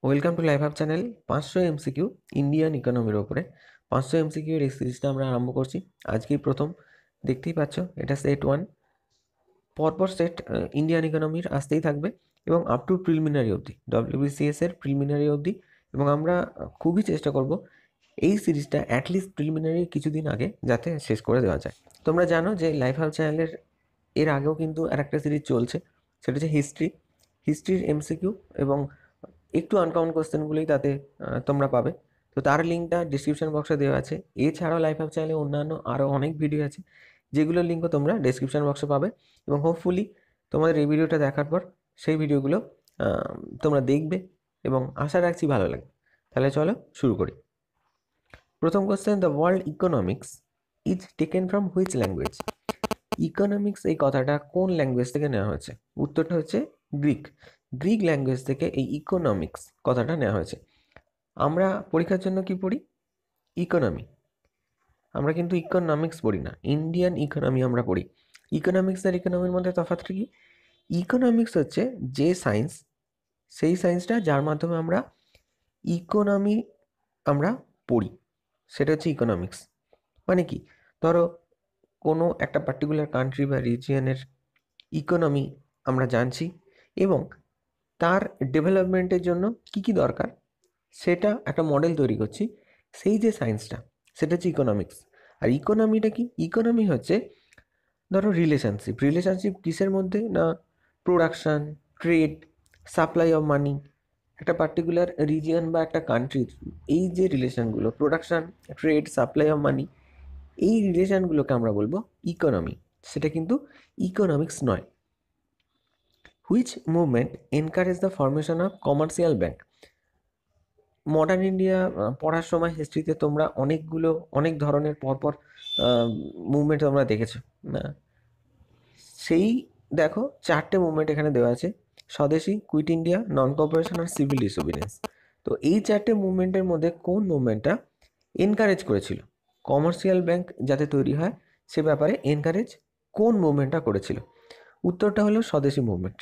Welcome to live hub channel. 500 MCQ Indian ইকোনমির ওপরে 500 MCQ এর এই সিরিজটা আমরা আরম্ভ করছি। আজকেই প্রথম, দেখতেই পাচ্ছ এটা সেট 1। পরপর সেট ইন্ডিয়ান ইকোনমির আসতেই থাকবে এবং আপ টু প্রিলিমিনারি অবধি, WBCS এর প্রিলিমিনারি অবধি। এবং আমরা খুবই চেষ্টা করব এই সিরিজটা অ্যাটলিস্ট প্রিলিমিনারি কিছুদিন আগে যাতে শেষ করে দেওয়া যায়। তোমরা জানো যে লাইভ হাব চ্যানেলের এর আগেও কিন্তু আর একটা সিরিজ চলছে, সেটা হচ্ছে হিস্ট্রির MCQ এবং একটু আনকমন কোশ্চেনগুলোই তাতে তোমরা পাবে। তো তার লিঙ্কটা ডিসক্রিপশন বক্সে দেওয়া আছে। এছাড়াও লাইভ হাব চ্যানেলে অন্যান্য আরও অনেক ভিডিও আছে, যেগুলোর লিঙ্কও তোমরা ডিসক্রিপশন বক্সে পাবে। এবং হোপফুলি তোমাদের এই ভিডিওটা দেখার পর সেই ভিডিওগুলো তোমরা দেখবে এবং আশা রাখছি ভালো লাগবে। তাহলে চলো শুরু করি। প্রথম question, the world economics is taken from which language? Economics এই কথাটা কোন ল্যাঙ্গুয়েজ থেকে নেওয়া হয়েছে? উত্তরটা হচ্ছে গ্রিক ল্যাঙ্গুয়েজ থেকে এই ইকোনমিক্স কথাটা নেওয়া হয়েছে। আমরা পরীক্ষার জন্য কি পড়ি? ইকোনমি। আমরা কিন্তু ইকোনমিক্স পড়ি না, ইন্ডিয়ান ইকোনমি আমরা পড়ি। ইকোনমিক্স আর ইকোনমির মধ্যে তফাৎটা কি? ইকোনমিক্স হচ্ছে যে সায়েন্স, সেই সায়েন্সটা যার মাধ্যমে আমরা ইকোনমি আমরা পড়ি, সেটা হচ্ছে ইকোনমিক্স। মানে কি, ধরো কোনো একটা পার্টিকুলার কান্ট্রি বা রিজিয়নের ইকোনমি আমরা জানছি এবং তার ডেভেলপমেন্টের জন্য কি কি দরকার সেটা একটা মডেল তৈরি করছি। সেই যে সায়েন্সটা, সেটা হচ্ছে ইকোনমিক্স। আর ইকোনমিটা কি? ইকোনমি হচ্ছে ধরো রিলেশনশিপ কিসের মধ্যে না, production, trade, supply of money, একটা পার্টিকুলার রিজিয়ন বা একটা কান্ট্রির এই যে রিলেশনগুলো, production, trade, supply of money, এই রিলেশনগুলোকে আমরা বলবো ইকোনমি। সেটা কিন্তু ইকোনমিক্স নয়। Which movement encourage the formation of commercial bank? Modern India পড়ার সময় হিস্ট্রিতে তোমরা অনেক ধরনের পরপর মুভমেন্ট তোমরা দেখেছো না? সেই দেখো 4টে মুভমেন্ট এখানে দেওয়া আছে: স্বদেশী, কুইট ইন্ডিয়া, নন কোঅপারেশন আর সিভিল ডিসোবিডিয়েন্স। তো এই 4টে মুভমেন্টের মধ্যে কোন মুভমেন্টটা এনকারেজ করেছিল কমার্শিয়াল ব্যাংক যাতে তৈরি হয়, সে ব্যাপারে এনকারেজ কোন মুভমেন্টটা করেছিল? উত্তরটা হলো Swadeshi movement.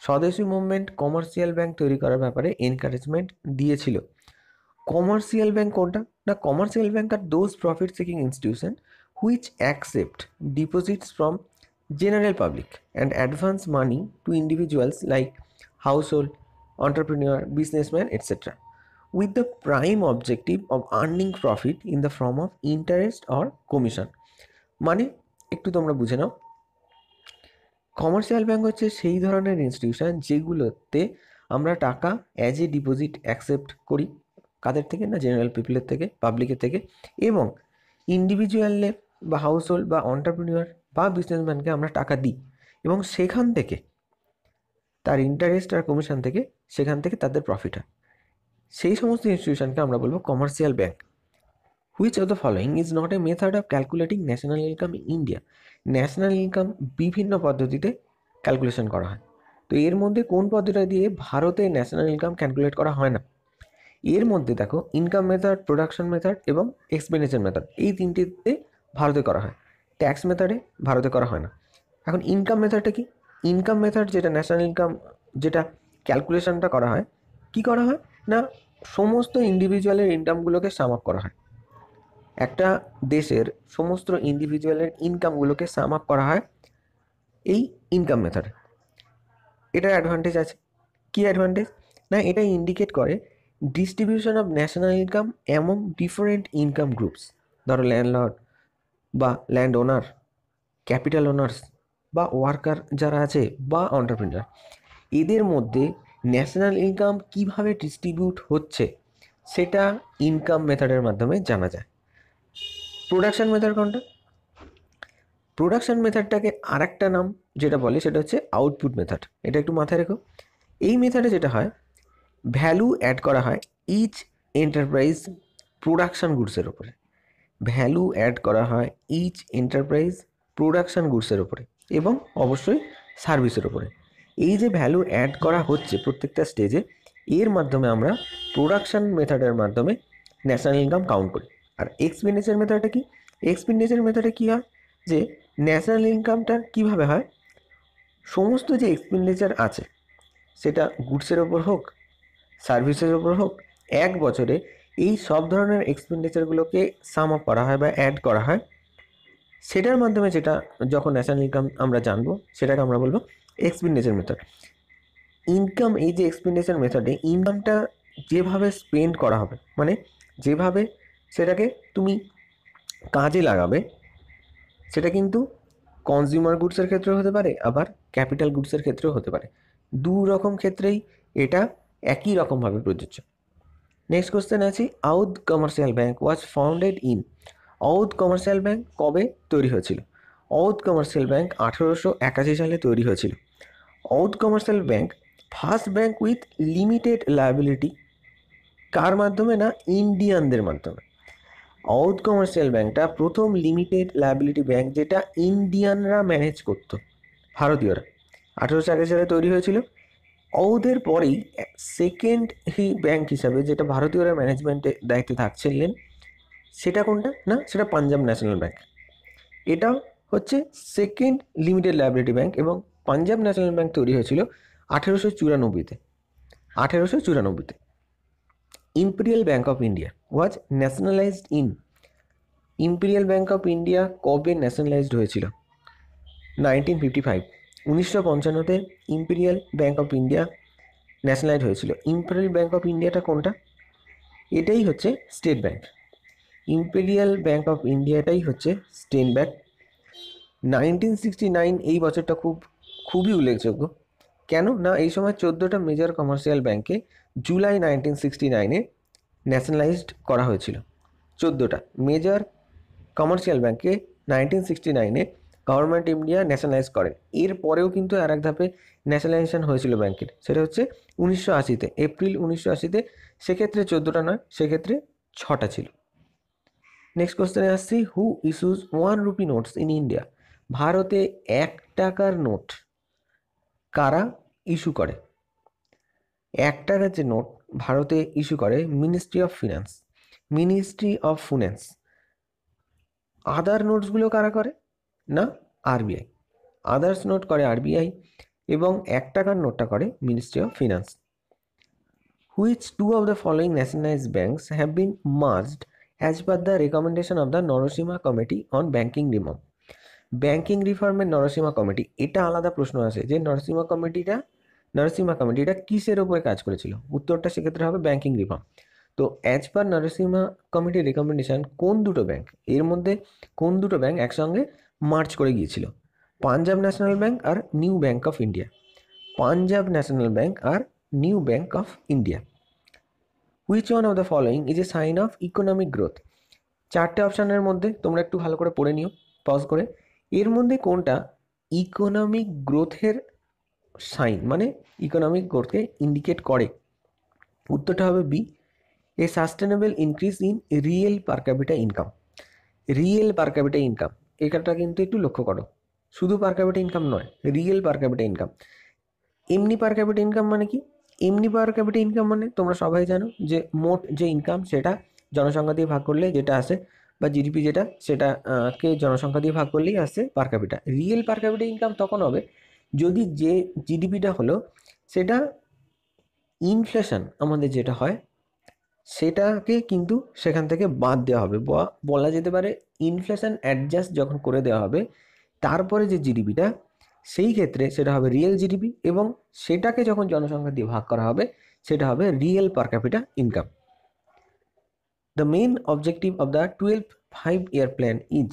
Swadeshi movement commercial bank তৈরি করার ব্যাপারে এনকারেজমেন্ট দিয়েছিল। কমার্শিয়াল ব্যাংক কোনটা না? Commercial bank are those profit seeking institution which accept deposits from general public and advance money to individuals like household, entrepreneur, businessman, etc. with the prime objective of earning profit in the form of interest or commission. মানে একটু তোমরা বুঝে নাও, commercial bank হচ্ছে সেই ধরনের institution যেগুলোতে আমরা টাকা অ্যাজ এ ডিপোজিট অ্যাকসেপ্ট করি। কাদের থেকে না? জেনারেল পিপলের থেকে, পাবলিকের থেকে। এবং ইন্ডিভিজুয়ালে বা হাউস হোল্ড বা অন্টারপ্রিনিয়র বা বিজনেসম্যানকে আমরা টাকা দিই এবং সেখান থেকে তার ইন্টারেস্ট আর কমিশন থেকে সেখান থেকে তাদের প্রফিট হয়। সেই সমস্ত ইনস্টিটিউশনকে আমরা বলবো commercial bank. Which of the following is not a method of calculating national income in India? National income বিভিন্ন পদ্ধতিতে ক্যালকুলেশন করা হয়। তো এর মধ্যে কোন পদ্ধতিটা দিয়ে ভারতে ন্যাশনাল ইনকাম ক্যালকুলেট করা হয় না? এর মধ্যে দেখো, ইনকাম মেথড, প্রোডাকশন মেথড এবং এক্সপেন্ডিচার মেথড, এই তিনটিতে ভারতে করা হয়। ট্যাক্স মেথডে ভারতে করা হয় না। এখন ইনকাম মেথডটা কি? ইনকাম মেথড যেটা ন্যাশনাল ইনকাম, যেটা ক্যালকুলেশনটা করা হয়, কি করা হয় না, সমস্ত ইন্ডিভিজুয়ালের ইনকামগুলোকে সাম আপ করা হয়। একটা দেশের সমস্ত ইন্ডিভিজুয়ালের ইনকামগুলোকে সাম আপ করা হয় এই ইনকাম মেথডে। এটার অ্যাডভান্টেজ আছে। কি অ্যাডভান্টেজ না? এটা ইন্ডিকেট করে distribution of national income among different income groups. ধরো ল্যান্ডলর্ড বা ল্যান্ড ওনার, ক্যাপিটাল ওনার্স বা ওয়ার্কার যারা আছে বা অন্টারপ্রিনার, এদের মধ্যে ন্যাশনাল ইনকাম কিভাবে ডিস্ট্রিবিউট হচ্ছে সেটা ইনকাম মেথডের মাধ্যমে জানা যায়। প্রোডাকশন মেথড কোনটা? প্রোডাকশন মেথডটাকে আর একটা নাম যেটা বলে সেটা হচ্ছে আউটপুট মেথড। এটা একটু মাথায় রেখো। এই মেথডে যেটা হয়, ভ্যালু অ্যাড করা হয় ইচ এন্টারপ্রাইজ প্রোডাকশন গুডসের ওপরে। ভ্যালু অ্যাড করা হয় ইচ এন্টারপ্রাইজ প্রোডাকশন গুডসের ওপরে এবং অবশ্যই সার্ভিসের ওপরে। এই যে ভ্যালু অ্যাড করা হচ্ছে প্রত্যেকটা স্টেজে, এর মাধ্যমে আমরা প্রোডাকশন মেথডের মাধ্যমে ন্যাশনাল ইনকাম কাউন্ট করি। আর এক্সপেন্ডিচার মেথডটা কি? এক্সপেন্ডিচার মেথডে কী হয় যে ন্যাশনাল ইনকামটা কীভাবে হয়, সমস্ত যে এক্সপেন্ডিচার আছে সেটা গুডসের ওপর হোক, সার্ভিসের উপর হোক, 1 বছরে এই সব ধরনের এক্সপেন্ডিচারগুলোকে সাম আপ করা হয় বা অ্যাড করা হয়, সেটার মাধ্যমে যেটা যখন ন্যাশনাল ইনকাম আমরা জানবো সেটাকে আমরা বলবো এক্সপেন্ডিচার মেথড। ইনকাম, এই যে এক্সপেন্ডিচার মেথডে ইনকামটা যেভাবে স্পেন্ড করা হবে, মানে যেভাবে সেটাকে তুমি কাজে লাগাবে, সেটা কিন্তু কনজিউমার গুডসের ক্ষেত্রেও হতে পারে, আবার ক্যাপিটাল গুডসের ক্ষেত্রেও হতে পারে। দু রকম ক্ষেত্রেই এটা একই রকমভাবে প্রযোজ্য। নেক্সট কোশ্চেন আছে, Oudh commercial bank was founded in. Oudh commercial bank কবে তৈরি হয়েছিল? আউধ কমার্শিয়াল ব্যাংক 1881 সালে তৈরি হয়েছিল। Oudh commercial bank first bank with limited liability, কার মাধ্যমে? না, ইন্ডিয়ানদের মাধ্যমে। আউধ কমার্শিয়াল ব্যাংকটা প্রথম লিমিটেড লায়াবিলিটি ব্যাংক যেটা ইন্ডিয়ানরা ম্যানেজ করতো, ভারতীয়রা। 1881 সালে তৈরি হয়েছিল। আউধের পরেই সেকেন্ড ব্যাংক হিসাবে যেটা ভারতীয়রা ম্যানেজমেন্টে দায়িত্বে থাকছিলেন, সেটা কোনটা? না, সেটা পাঞ্জাব ন্যাশনাল ব্যাংক। এটা হচ্ছে সেকেন্ড লিমিটেড লায়াবিলিটি ব্যাংক, এবং পাঞ্জাব ন্যাশনাল ব্যাংক তৈরি হয়েছিল 1894-তে। 1894-তে। Imperial bank of India was nationalised in. Imperial bank of India কবে ন্যাশনালাইজড হয়েছিল? 1955। 1955-তে imperial bank of India nationalised হয়েছিল। ইম্পেরিয়াল ব্যাংক অফ ইন্ডিয়াটা কোনটা? এটাই হচ্ছে state bank. Imperial bank of ইন্ডিয়াটাই হচ্ছে স্টেট ব্যাংক। 1969 এই বছরটা খুবই উল্লেখযোগ্য। কেন না, এই সময় 14টা মেজর কমার্শিয়াল ব্যাংকে জুলাই 1969-এ ন্যাশনালাইজড করা হয়েছিল। 14টা মেজর কমার্শিয়াল ব্যাংকে 1969-এ গভর্নমেন্ট ইন্ডিয়া ন্যাশনালাইজ করে। এর পরেও কিন্তু আর এক ধাপে ন্যাশনালাইজেশন হয়েছিল ব্যাংকের, সেটা হচ্ছে 1980-তে, এপ্রিল 1980-তে। সেক্ষেত্রে 14টা নয়, সেক্ষেত্রে 6টা ছিল। নেক্সট কোশ্চেনে আসছি, who issues 1 rupee notes in India? ভারতে 1 টাকার নোট কারা ইস্যু করে? 1 টাকার যে নোট ভারতে ইস্যু করে ministry of finance. Ministry of finance. Other নোটসগুলো কারা করে? না, আরবিআই। আদার্স নোট করে আরবিআই, এবং 1 টাকার নোটটা করে ministry of finance. Which two of the following nationalised banks have been merged as per the recommendation of the Narasimha committee on banking reform? Banking রিফর্মের নরসিমা কমিটি, এটা আলাদা প্রশ্ন আছে যে নরসিমা কমিটিটা কিসের উপরে কাজ করেছিল? উত্তরটা সেক্ষেত্রে হবে ব্যাংকিং রিফর্ম। তো অ্যাজ পার নরসিমা কমিটির রেকমেন্ডেশন কোন দুটো ব্যাংক, এর মধ্যে কোন দুটো ব্যাংক একসঙ্গে মার্চ করে গিয়েছিল? পাঞ্জাব ন্যাশনাল ব্যাংক আর new bank of India. Punjab national bank আর new bank of India. Which one of the following is a sign of economic growth? 4টে অপশানের মধ্যে তোমরা একটু ভালো করে পড়ে নিও পজ করে। এর মধ্যে কোনটা ইকোনমিক গ্রোথের সাইন, মানে ইকোনমিক গ্রোথকে ইন্ডিকেট করে? উত্তরটা হবে B, a sustainable increase in real per capita income. Real per capita income, এটা কিন্তু একটু লক্ষ্য করো, শুধু পার ক্যাপিটা ইনকাম নয়, রিয়েল পার ক্যাপিটা ইনকাম। এমনি পার ক্যাপিটা ইনকাম মানে কি? এমনি পার ক্যাপিটা ইনকাম মানে তোমরা সবাই জানো যে মোট যে ইনকাম সেটা জনসংখ্যা দিয়ে ভাগ করলে যেটা আসে, বা জিডিপি যেটা, সেটা কে জনসংখ্যা দিয়ে ভাগ করলেই আসে পার capital. Real per capita income তখন হবে যদি যে জিডিপিটা হলো সেটা ইনফ্লেশন আমাদের যেটা হয় সেটাকে কিন্তু সেখান থেকে বাদ দেওয়া হবে, বলা যেতে পারে ইনফ্লেশন অ্যাডজাস্ট যখন করে দেওয়া হবে, তারপরে যে জিডিপিটা, সেই ক্ষেত্রে সেটা হবে রিয়েল জিডিপি, এবং সেটাকে যখন জনসংখ্যা দিয়ে ভাগ করা হবে সেটা হবে real per capita income. The main objective of the 12th 5-year plan is.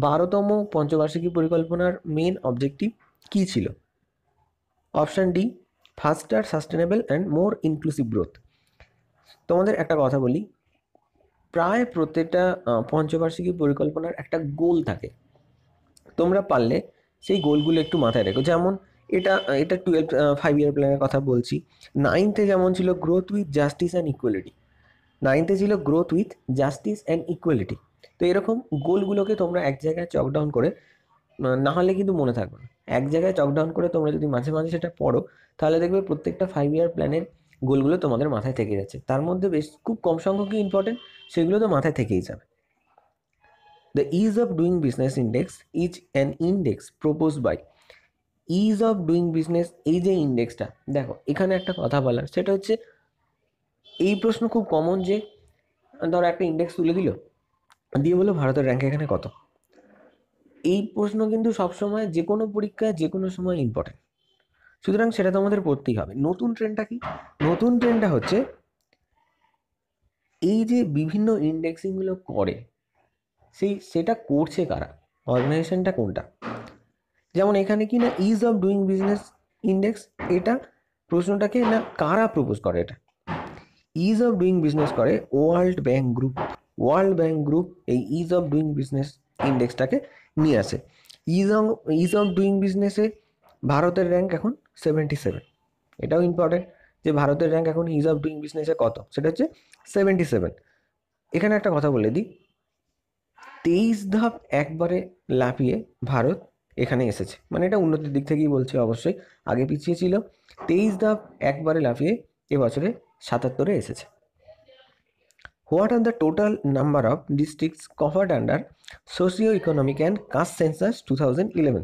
12তম পঞ্চবার্ষিকী পরিকল্পনার মেন অবজেক্টিভ কী ছিল? Option D, faster, sustainable and more inclusive growth. তোমাদের একটা কথা বলি, প্রায় প্রত্যেকটা পঞ্চবার্ষিকী পরিকল্পনার একটা গোল থাকে। তোমরা পারলে সেই গোলগুলো একটু মাথায় রেখো। যেমন এটা এটা 12th 5-year প্ল্যানের কথা বলছি। 9th-এ যেমন ছিল growth with justice and equality. 9th-এ ছিল growth with justice and equality. তো এরকম গোলগুলোকে তোমরা এক জায়গায় চক ডাউন করে, না হলে কিন্তু মনে থাকবে না, এক জায়গায় চক ডাউন করে তোমরা যদি মাঝে মাঝে সেটা পড়ো, তাহলে দেখবে প্রত্যেকটা 5-year প্ল্যানের গোলগুলো তোমাদের মাথায় থেকে যাচ্ছে। তার মধ্যে বেশ খুব কম সংখ্যকই ইম্পর্টেন্ট, সেগুলো তো মাথায় থেকেই যাবে। The ease of doing business index is an index propose by. Ease of doing business, এই যে ইন্ডেক্সটা, দেখো এখানে একটা কথা বলার, সেটা হচ্ছে এই প্রশ্ন খুব কমন, যে ধরো একটা ইন্ডেক্স তুলে দিল, দিয়ে বললো ভারতের র্যাঙ্ক এখানে কত। এই প্রশ্ন কিন্তু সবসময় যে কোনো পরীক্ষায় যে কোনো সময় ইম্পর্টেন্ট, সুতরাং সেটা তো আমাদের পড়তেই হবে। নতুন ট্রেন্ডটা কি? নতুন ট্রেন্ডটা হচ্ছে এই যে বিভিন্ন ইন্ডেক্সিংগুলো করে, সেটা করছে কারা, অর্গানাইজেশনটা কোনটা। যেমন এখানে কি না is of doing business index, এটা প্রশ্নটাকে না কারা প্রপোজ করে, এটা ইজ অফ ডুইং বিজনেস করে world bank group. World bank group এই ইজ অফ ডুইং বিজনেস ইন্ডেক্সটাকে নিয়ে আসে। ইজ অফ ডুইং বিজনেসে ভারতের র্যাঙ্ক এখন 77। এটাও ইম্পর্টেন্ট যে ভারতের র্যাঙ্ক এখন ইজ অফ ডুইং বিজনেসে কত, সেটা হচ্ছে 77। এখানে একটা কথা বলে দিই, 23 ধাপ একবারে লাফিয়ে ভারত এখানে এসেছে, মানে এটা উন্নতির দিক থেকেই বলছে, অবশ্যই আগে পিছিয়ে ছিল। 23 ধাপ একবারে লাফিয়ে এবছরে 77-এ এসেছে। What are the total number of districts covered under socio economic and caste census 2011?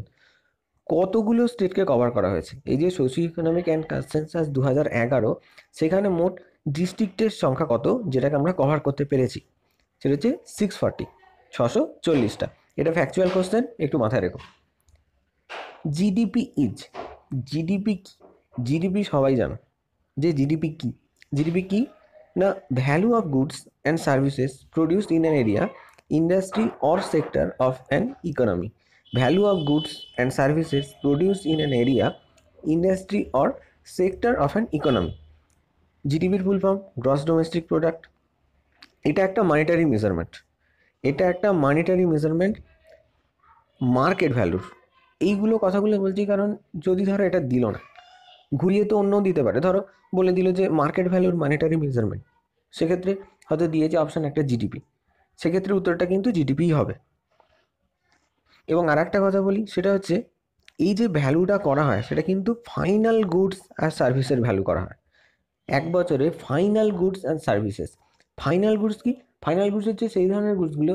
কতগুলো স্টেটকে কভার করা হয়েছে এই যে socio economic and caste census 2011, সেখানে মোট ডিস্ট্রিক্টের সংখ্যা কত যেটাকে আমরা কভার করতে পেরেছি? সেটা হচ্ছে 640, 640টা। এটা ফ্যাকচুয়াল কোশ্চেন, একটু মাথায় রেখো। জিডিপি ইজ, জিডিপি কি? জিডিপি সবাই জানো যে জিডিপি কি। জিডিপি কি না, value of goods and services produced in an area, industry or sector of an economy. Value of goods and services produced in an area, industry or sector of an economy. জিডিপির full form gross domestic product. এটা একটা monetary measurement, এটা একটা monetary measurement market ভ্যালুর। এইগুলো কথাগুলো বলছি কারণ যদি ধরো এটা দিল না, ঘুরিয়ে তো অন্য দিতে পারে, ধরো বলে দিল যে মার্কেট ভ্যালুর মানিটারি মেজারমেন্ট, সেক্ষেত্রে হয়তো দিয়েছে অপশান একটা জিডিপি, সেক্ষেত্রে উত্তরটা কিন্তু জিডিপিই হবে। এবং আর একটা কথা বলি, সেটা হচ্ছে এই যে ভ্যালুটা করা হয় সেটা কিন্তু ফাইনাল গুডস আর সার্ভিসের ভ্যালু করা হয় এক বছরে। Final goods and services, final goods কি? ফাইনাল গুডস হচ্ছে সেই ধরনের গুডসগুলো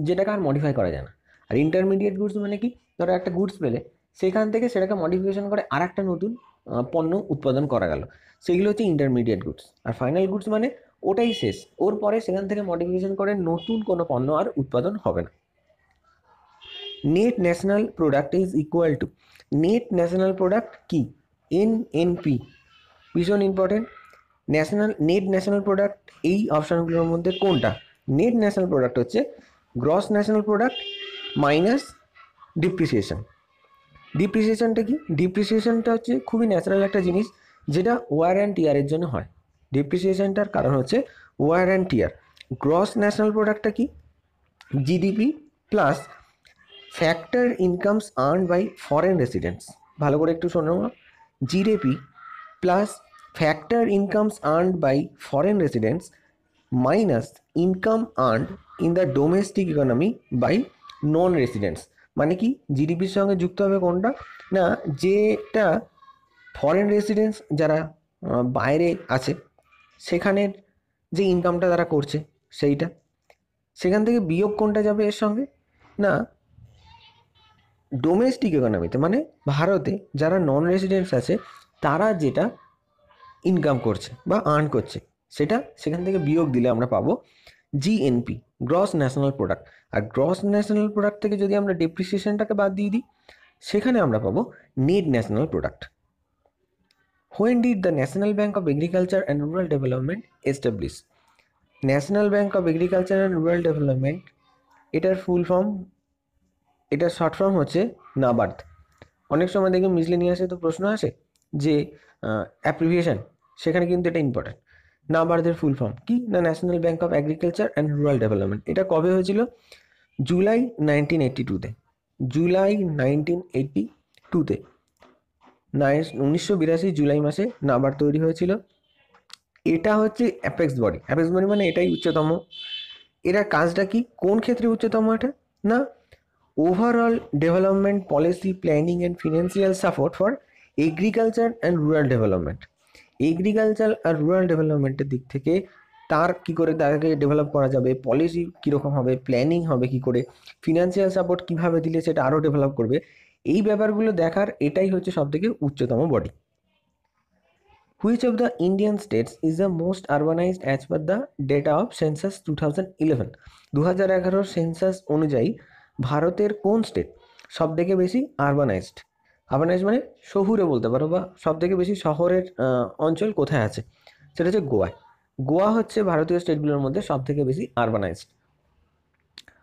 যেটাকে আর মডিফাই করা যায় না। আর ইন্টারমিডিয়েট গুডস মানে কি, ধরো একটা গুডস পেলে সেখান থেকে সেটাকে মডিফিকেশন করে আর একটা নতুন পণ্য উৎপাদন করা গেল, সেগুলো হচ্ছে ইন্টারমিডিয়েট গুডস। আর ফাইনাল গুডস মানে ওটাই শেষ, ওর পরে সেখান থেকে মডিফিকেশন করে নতুন কোনো পণ্য আর উৎপাদন হবে না। Net national product is equal to, net national product কি? এনএনপি, ভীষণ ইম্পর্টেন্ট। নেট ন্যাশনাল প্রোডাক্ট এই অপশানগুলোর মধ্যে কোনটা? নেট ন্যাশনাল প্রোডাক্ট হচ্ছে gross national product minus depreciation. ডিপ্রিসিয়েশনটা কি? ডিপ্রিসিয়েশনটা হচ্ছে খুবই ন্যাচারাল একটা জিনিস, যেটা ওয়ার অ্যান্ড টিয়ারের জন্য হয়। ডিপ্রিসিয়েশনটার কারণ হচ্ছে wear and tear. Gross national প্রোডাক্টটা কি? GDP plus factor incomes earn by foreign residents. ভালো করে একটু শোনো, GDP plus factor incomes earned by foreign residents minus income earned in the domestic economy by non residents. মানে কি, জিডিপির সঙ্গে যুক্ত হবে কোনটা না, যেটা ফরেন রেসিডেন্টস যারা বাইরে আছে সেখানের যে ইনকামটা তারা করছে সেইটা, সেখান থেকে বিয়োগ কোনটা যাবে এর সঙ্গে না, ডোমেস্টিক ইকোনমিতে মানে ভারতে যারা নন রেসিডেন্টস আছে তারা যেটা ইনকাম করছে বা আর্ন করছে, সেটা সেখান থেকে বিয়োগ দিলে আমরা পাবো জিএনপি, গ্রস ন্যাশনাল প্রোডাক্ট। আর গ্রস ন্যাশনাল প্রোডাক্ট থেকে যদি আমরা ডেপ্রিসিয়েশনটাকে বাদ দিয়ে দিই, সেখানে আমরা পাবো net national product. When did the national bank of agriculture and rural development establish? National bank of agriculture and rural development, এটার ফুল ফর্ম, এটার শর্ট ফর্ম হচ্ছে নাবার্ড। অনেক সময় দেখবে মিসলেনিয়াসে তো প্রশ্ন আসে যে অ্যাপ্রিভিয়েশন, সেখানে কিন্তু এটা ইম্পর্টেন্ট। নাবার্ডের ফুল ফর্ম কি না, national bank of agriculture and rural development. এটা কবে হয়েছিল? জুলাই 1982-তে। জুলাই 1982-তে 1982 জুলাই মাসে নাবার্ড তৈরি হয়েছিল। এটা হচ্ছে অ্যাপেক্স বডি। অ্যাপেক্স বডি মানে এটাই উচ্চতম। এরা কাজটা কি, কোন ক্ষেত্রে উচ্চতম এটা না, overall development policy planning and financial support for agriculture and rural development. Agriculture আর রুরাল ডেভেলপমেন্টের দিক থেকে তার কী করে তাকে ডেভেলপ করা যাবে, পলিসি কীরকম হবে, প্ল্যানিং হবে কী করে, ফিনান্সিয়াল সাপোর্ট কীভাবে দিলে সেটা আরও ডেভেলপ করবে, এই ব্যাপারগুলো দেখার এটাই হচ্ছে সবথেকে উচ্চতম body. Which of the Indian states is the most urbanised as per the data of census 2011? 2011 census অনুযায়ী ভারতের কোন স্টেট সব থেকে বেশি আরবানাইজড? আরবানাইজড মানে শহুরে বলতে পারো, বা সব থেকে বেশি শহরের অঞ্চল কোথায় আছে? সেটা হচ্ছে গোয়ায়। গোয়া হচ্ছে ভারতীয় স্টেটগুলোর মধ্যে সব থেকে বেশি আরবানাইজড।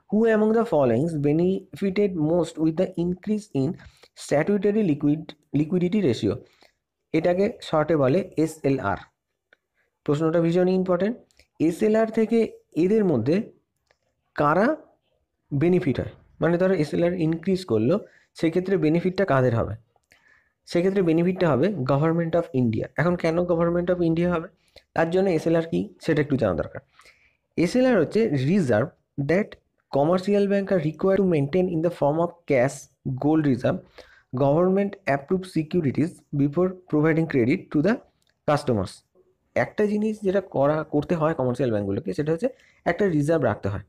Who among the following benefited most with the increase in statutory liquidity ratio? এটাকে শর্টে বলে SLR। প্রশ্নটা ভীষণই ইম্পর্টেন্ট। SLR থেকে এদের মধ্যে কারা বেনিফিট হয়? মানে ধরো SLR ইনক্রিজ করলো, সেক্ষেত্রে বেনিফিটটা কাদের হবে? সেক্ষেত্রে বেনিফিটটা হবে গভর্নমেন্ট অফ ইন্ডিয়া। এখন কেন গভর্নমেন্ট অফ ইন্ডিয়া হবে? তার জন্য SLR কি সেটা একটু জানা দরকার। SLR হচ্ছে reserve that commercial bank are required to maintain in the form of cash, gold reserve, government approved securities before providing credit to the customers. একটা জিনিস যেটা করতে হয় কমার্শিয়াল ব্যাঙ্কগুলোকে, সেটা হচ্ছে একটা রিজার্ভ রাখতে হয়।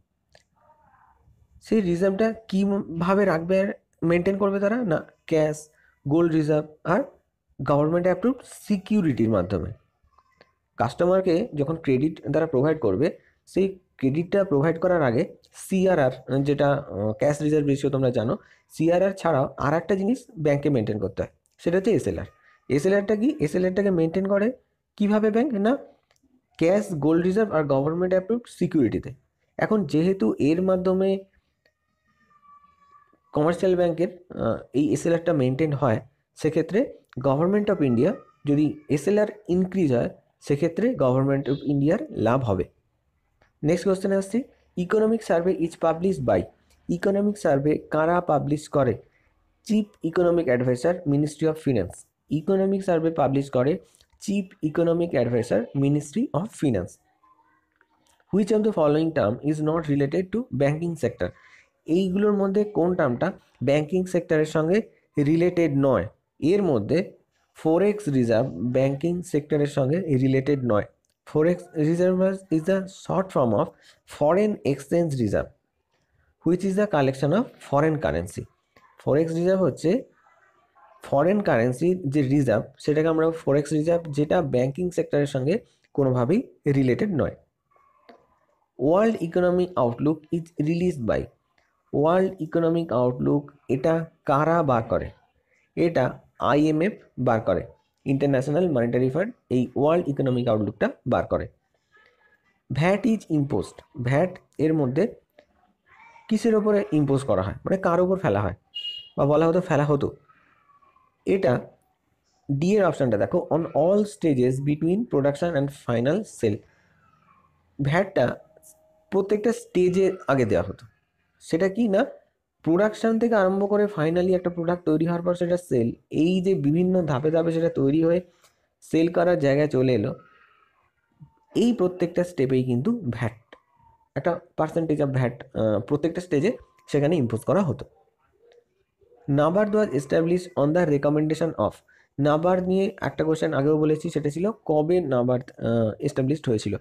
সেই রিজার্ভটা কীভাবে রাখবে আর মেনটেন করবে তারা? না, ক্যাশ, গোল্ড রিজার্ভ আর গভর্নমেন্ট অ্যাপ্রুভড সিকিউরিটির মাধ্যমে। কাস্টমারকে যখন ক্রেডিট তারা প্রোভাইড করবে, সেই ক্রেডিটটা প্রোভাইড করার আগে সিআরআর, যেটা ক্যাশ রিজার্ভ রেশিও তোমরা জানো, সিআরআর ছাড়াও আর একটা জিনিস ব্যাংকে মেনটেন করতে হয়, সেটা হচ্ছে এসএলআর। এসএলআরটা কি? এসএলআরটাকে মেনটেন করে কিভাবে ব্যাংক? না, ক্যাশ, গোল্ড রিজার্ভ আর গভর্নমেন্ট অ্যাপ্রুভড সিকিউরিটিতে। এখন যেহেতু এর মাধ্যমে কমার্শিয়াল ব্যাংকের এই এসএলআরটা মেনটেন হয়, সেক্ষেত্রে গভর্নমেন্ট অফ ইন্ডিয়া যদি এসএলআর ইনক্রিজ হয়, সেক্ষেত্রে গভর্নমেন্ট অফ ইন্ডিয়ার লাভ হবে। নেক্সট কোয়েশ্চেনে আসছি, economic survey is publish by. Economic survey কারা পাবলিশ করে? Chief economic adviser, ministry of finance. Economic survey publish করে chief economic adviser, ministry of finance. Which of the following term is not related to banking sector? এইগুলোর মধ্যে কোন টার্মটা banking সেক্টরের সঙ্গে related নয়? এর মধ্যে ফরেক্স রিজার্ভ ব্যাঙ্কিং সেক্টরের সঙ্গে রিলেটেড নয়। ফরেক্স reserve is the short form of foreign exchange reserve, which is the collection of foreign currency. Forex reserve হচ্ছে ফরেন কারেন্সির যে রিজার্ভ, সেটাকে আমরা ফরেক্স রিজার্ভ, যেটা ব্যাঙ্কিং সেক্টরের সঙ্গে কোনোভাবেই রিলেটেড নয়। World economic outlook is released by. World economic outlook এটা কারা বার করে? এটা IMF বার করে, ইন্টারন্যাশনাল মনিটারি ফান্ড এই ওয়ার্ল্ড ইকোনমিক আউটলুকটা বার করে। VAT is imposed. ভ্যাট এর মধ্যে কিসের ওপরে ইম্পোজ করা হয়, মানে কার ওপর ফেলা হয়, বা বলা হতো ফেলা হতো? এটা ডি এর অপশানটা দেখো, on all stages between production and final sale. ভ্যাটটা প্রত্যেকটা স্টেজে আগে দেওয়া হতো। সেটা কি না, প্রোডাকশান থেকে আরম্ভ করে ফাইনালি একটা প্রোডাক্ট তৈরি হওয়ার পর সেটা সেল, এই যে বিভিন্ন ধাপে ধাপে সেটা তৈরি হয়ে সেল করার জায়গায় চলে এলো, এই প্রত্যেকটা স্টেপেই কিন্তু ভ্যাট, একটা পার্সেন্টেজ অফ ভ্যাট প্রত্যেকটা স্টেজে সেখানে ইম্পোজ করা হতো। নাবার্ড ওয়াজ establish on the recommendation of. NABARD নিয়ে একটা কোয়েশ্চেন আগেও বলেছি, সেটা ছিল কবে নাবার্ড এস্টাবলিশড হয়েছিল।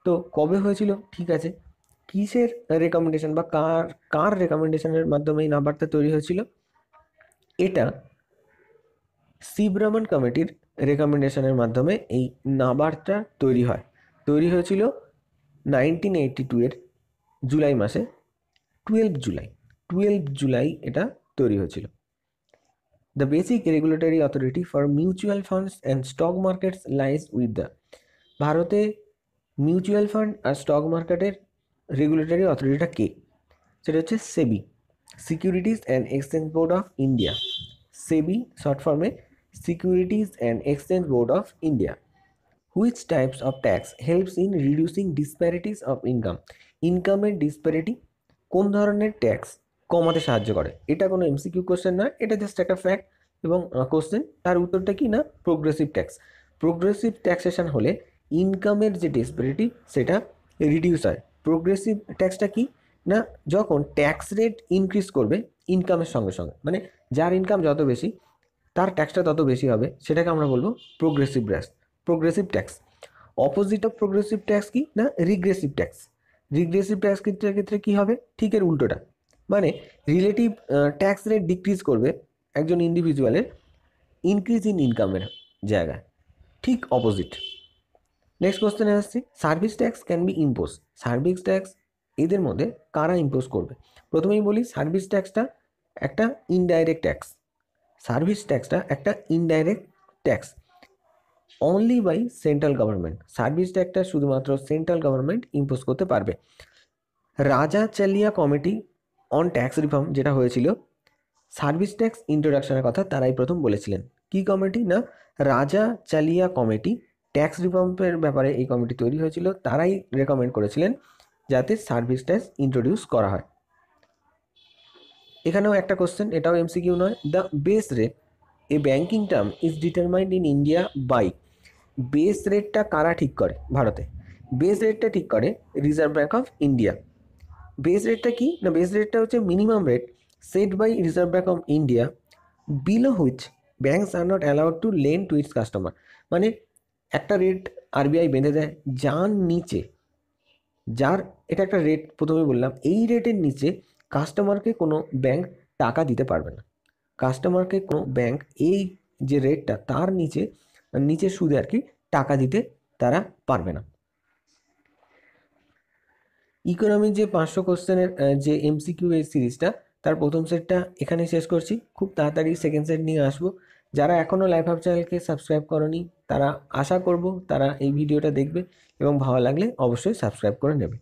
তো কবে হয়েছিল, ঠিক আছে, কিসের রেকমেন্ডেশন বা কার কার রেকমেন্ডেশনের মাধ্যমে এই নাবার্ডটা তৈরি হয়েছিল? এটা শিবরমন কমিটির রেকমেন্ডেশনের মাধ্যমে এই নাবার্ডটা তৈরি হয়। তৈরি হয়েছিল 1982 এর জুলাই মাসে, 12 জুলাই এটা তৈরি হয়েছিল। The basic regulatory authority for mutual funds and stock markets lies with the. ভারতে মিউচুয়াল ফান্ড আর স্টক মার্কেটের রেগুলেটরি অথরিটিটা কে? সেটা হচ্ছে SEBI, securities and exchange board of India. SEBI short ফর্মে securities and exchange board of India. Which types of tax helps in reducing disparities of income? ইনকামের disparity কোন ধরনের ট্যাক্স কমাতে সাহায্য করে? এটা কোনো এমসিকিউ কোশ্চেন নয়, এটা জাস্ট একটা ফ্যাক্ট এবং কোশ্চেন। তার উত্তরটা কি না, প্রোগ্রেসিভ ট্যাক্স। প্রোগ্রেসিভ ট্যাক্সেশন হলে ইনকামের যে ডিসপ্যারিটি সেটা রিডিউস হয়। প্রোগ্রেসিভ ট্যাক্সটা কি না, যখন ট্যাক্স রেট ইনক্রিজ করবে ইনকামের সঙ্গে সঙ্গে, মানে যার ইনকাম যত বেশি তার ট্যাক্সটা তত বেশি হবে, সেটাকে আমরা বলবো progressive tax. Opposite of progressive tax কি না, রিগ্রেসিভ ট্যাক্স। রিগ্রেসিভ ট্যাক্স ক্ষেত্রে কি হবে, ঠিক এর উল্টোটা, মানে রিলেটিভ ট্যাক্স রেট ডিক্রিজ করবে একজন ইন্ডিভিজুয়ালের ইনক্রিজ ইন ইনকামের জায়গায়। ঠিক অপোজিট। নেক্সট কোশ্চেনে আসছি, service tax can be impose. Service tax এদের মধ্যে কারা ইম্পোজ করবে? প্রথমেই বলি, সার্ভিস ট্যাক্সটা একটা ইনডাইরেক্ট ট্যাক্স। সার্ভিস ট্যাক্সটা একটা indirect tax only by central government. Service ট্যাক্সটা শুধুমাত্র সেন্ট্রাল গভর্নমেন্ট ইম্পোজ করতে পারবে। Raja Chelliah committee on tax reform যেটা হয়েছিল, সার্ভিস ট্যাক্স ইন্ট্রোডাকশনের কথা তারাই প্রথম বলেছিলেন। কি কমিটি? না, রাজা চালিয়া কমিটি। ট্যাক্স রিফর্মের ব্যাপারে এই কমিটি তৈরি হয়েছিল, তারাই রেকমেন্ড করেছিলেন যাতে সার্ভিস ট্যাক্স ইন্ট্রোডিউস করা হয়। এখানেও একটা কোশ্চেন, এটাও এমসিকিউ নয়। The base rate a banking term is determined in India by. Base রেটটা কারা ঠিক করে ভারতে? বেস রেটটা ঠিক করে Reserve Bank of India. Base রেটটা কি? না, বেস রেটটা হচ্ছে minimum rate set by Reserve Bank of India below which banks are not allowed to lend to its customer. মানে একটা রেট আরবিআই বেঁধে দেয়, যার নিচে, যার, এটা একটা রেট প্রথমে বললাম, এই রেটের নিচে কাস্টমারকে কোনো ব্যাংক টাকা দিতে পারবে না। কাস্টমারকে কোনো ব্যাংক এই যে রেটটা তার নিচে, নিচে সুদে আর কি, টাকা দিতে তারা পারবে না। ইকোনমির যে 500 কোশ্চেনের যে এমসিকিউ এই সিরিজটা, তার প্রথম সেটটা এখানে শেষ করছি। খুব তাড়াতাড়ি সেকেন্ড সেট নিয়ে আসবো। যারা এখনও লাইফ হাব চ্যানেলকে সাবস্ক্রাইব করনি, তারা, আশা করব তারা এই ভিডিওটা দেখবে এবং ভালো লাগলে অবশ্যই সাবস্ক্রাইব করে নেবে।